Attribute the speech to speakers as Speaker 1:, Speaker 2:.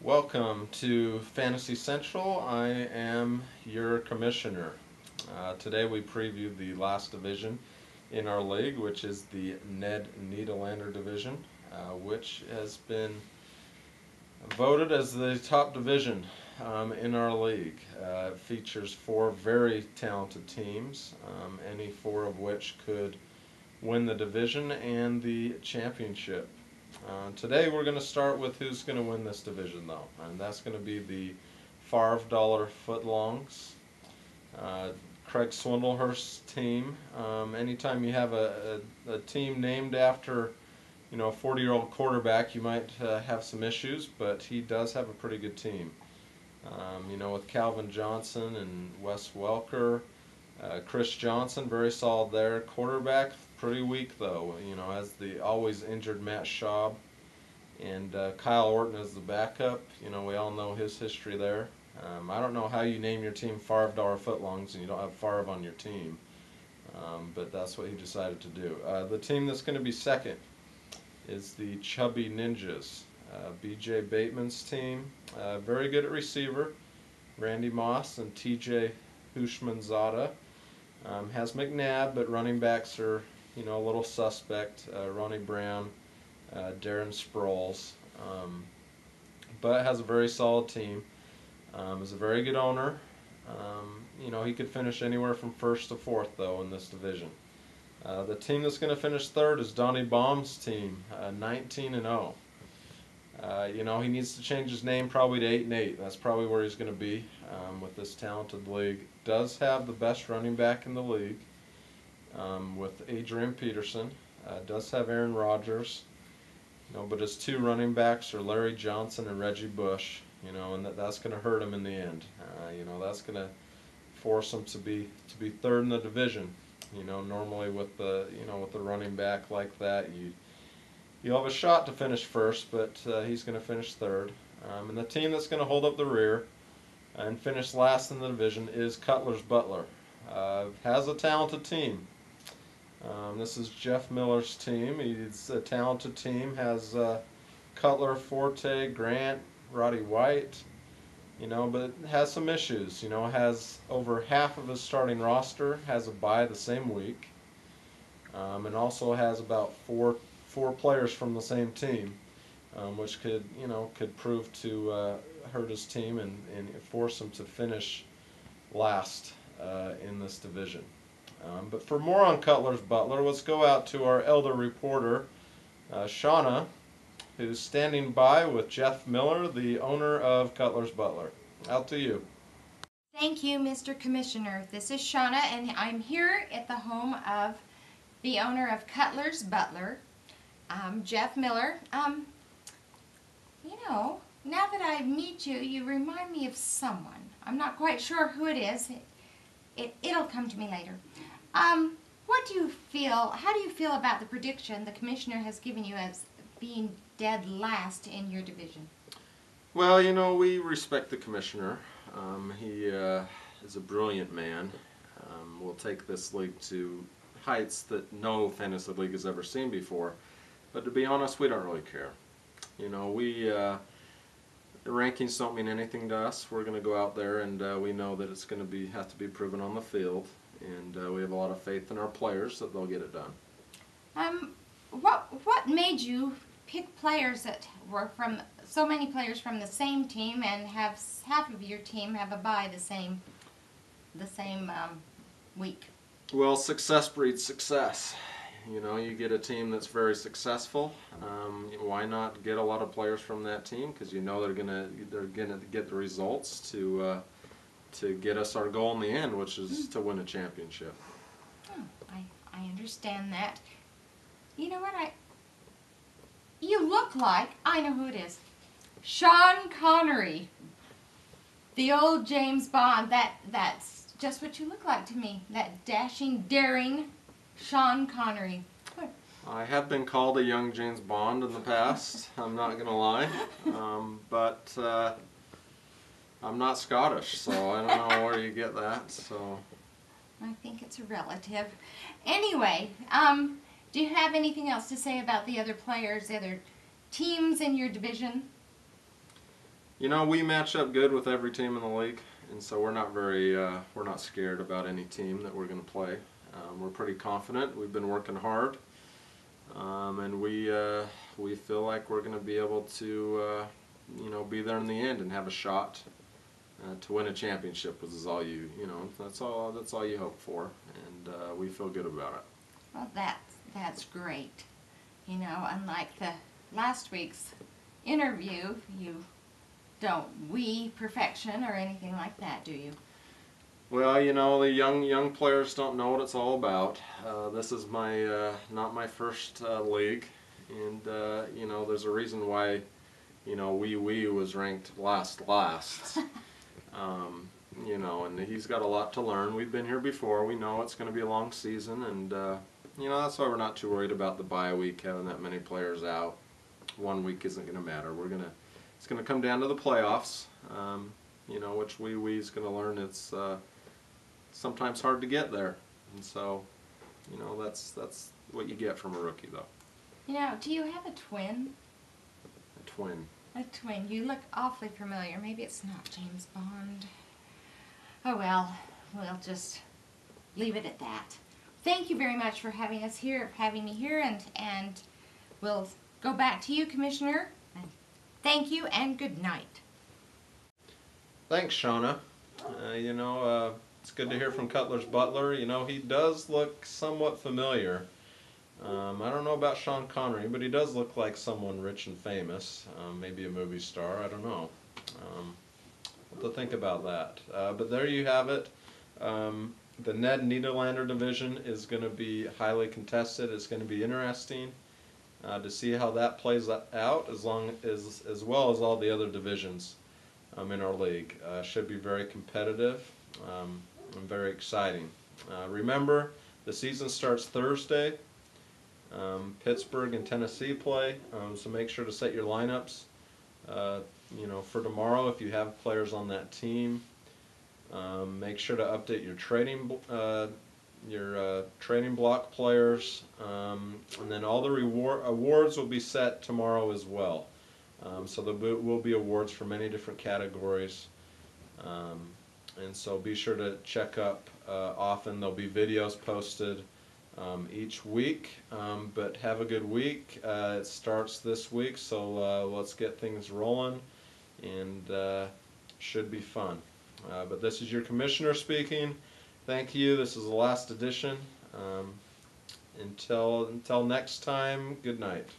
Speaker 1: Welcome to Fantasy Central. I am your commissioner. Today we preview the last division in our league, which is the Ned Nederlander division, which has been voted as the top division in our league. It features four very talented teams, any four of which could win the division and the championship. Today we're going to start with who's going to win this division, though, and that's going to be the $5 footlongs. Craig Swindlehurst's team. Anytime you have a team named after, a 40-year-old quarterback, you might have some issues, but he does have a pretty good team. With Calvin Johnson and Wes Welker, Chris Johnson, very solid there. Quarterback, pretty weak though. As the always injured Matt Schaub, and Kyle Orton as the backup. We all know his history there. I don't know how you name your team $5 footlongs and you don't have Favre on your team, but that's what he decided to do. The team that's going to be second is the Chubby Ninjas. B.J. Bateman's team, very good at receiver. Randy Moss and T.J. Hushmanzada. Has McNabb, but running backs are, a little suspect. Ronnie Brown, Darren Sproles, but has a very solid team. Is a very good owner. He could finish anywhere from first to fourth, though, in this division. The team that's going to finish third is Donnie Baum's team, 19-0. He needs to change his name probably to 8-8. That's probably where he's going to be with this talented league. Does have the best running back in the league with Adrian Peterson. Does have Aaron Rodgers. But his two running backs are Larry Johnson and Reggie Bush. And that's going to hurt him in the end. That's going to force him to be third in the division. Normally with the running back like that, you'll have a shot to finish first, but he's going to finish third. And the team that's going to hold up the rear and finish last in the division is Cutler's Butler. Has a talented team. This is Jeff Miller's team. He's a talented team. Has Cutler, Forte, Grant, Roddy White. But has some issues. Has over half of his starting roster has a bye the same week, and also has about four players from the same team, which could prove to hurt his team and force him to finish last in this division. But for more on Cutler's Butler, let's go out to our elder reporter, Shauna, who's standing by with Jeff Miller, the owner of Cutler's Butler. Out to you.
Speaker 2: Thank you, Mr. Commissioner. This is Shauna, and I'm here at the home of the owner of Cutler's Butler, Jeff Miller. Now that I meet you, you remind me of someone. I'm not quite sure who it is. It'll come to me later. What do you feel? How do you feel about the prediction the commissioner has given you as being dead last in your division?
Speaker 1: Well, we respect the commissioner. He is a brilliant man. Will take this league to heights that no fantasy league has ever seen before. But to be honest, we don't really care. The rankings don't mean anything to us. We're going to go out there, and we know that it's going to have to be proven on the field, and we have a lot of faith in our players that they'll get it done.
Speaker 2: What made you pick players that were from so many players from the same team and have half of your team have a bye the same week?
Speaker 1: Well, success breeds success. You get a team that's very successful. Why not get a lot of players from that team? Because they're gonna get the results to get us our goal in the end, which is to win a championship.
Speaker 2: Oh, I understand that. You know what? You look like, I know who it is. Sean Connery, the old James Bond. That's just what you look like to me. That dashing, daring Sean Connery.
Speaker 1: I have been called a young James Bond in the past, I'm not going to lie, but I'm not Scottish, so I don't know where you get that. So
Speaker 2: I think it's a relative. Anyway, do you have anything else to say about the other players, the other teams in your division?
Speaker 1: You know, we match up good with every team in the league, and so we're not scared about any team that we're going to play. We're pretty confident. We've been working hard, and we feel like we're going to be able to, you know, be there in the end and have a shot to win a championship. Which is all you know. That's all you hope for, and we feel good about it.
Speaker 2: Well, that's great. You know, unlike the last week's interview, you don't we perfection or anything like that, do you?
Speaker 1: Well, you know, the young players don't know what it's all about. This is my not my first league, and you know, there's a reason why, you know, we was ranked last. You know, and he's got a lot to learn. We've been here before. We know it's going to be a long season, and you know, that's why we're not too worried about the bye week, having that many players out. 1 week isn't going to matter. It's going to come down to the playoffs. You know, which we's going to learn. It's sometimes hard to get there, and so, you know, that's what you get from a rookie, though.
Speaker 2: You know, do you have a twin?
Speaker 1: A twin.
Speaker 2: A twin. You look awfully familiar. Maybe it's not James Bond. Oh well, we'll just leave it at that. Thank you very much for having me here, and we'll go back to you, Commissioner. And thank you, and good night.
Speaker 1: Thanks, Shauna. You know, it's good to hear from Cutler's butler. You know, he does look somewhat familiar. I don't know about Sean Connery, but he does look like someone rich and famous. Maybe a movie star, I don't know. We'll have to think about that. But there you have it. The Ned Nederlander division is going to be highly contested. It's going to be interesting to see how that plays out, as well as all the other divisions in our league. Should be very competitive and very exciting. Remember, the season starts Thursday. Pittsburgh and Tennessee play, so make sure to set your lineups. You know, for tomorrow, if you have players on that team, make sure to update your trading block players, and then all the awards will be set tomorrow as well. So there will be awards for many different categories, and so be sure to check up often. There'll be videos posted each week, but have a good week. It starts this week, so let's get things rolling, and should be fun. But this is your commissioner speaking. Thank you. This is the last edition. Until next time, good night.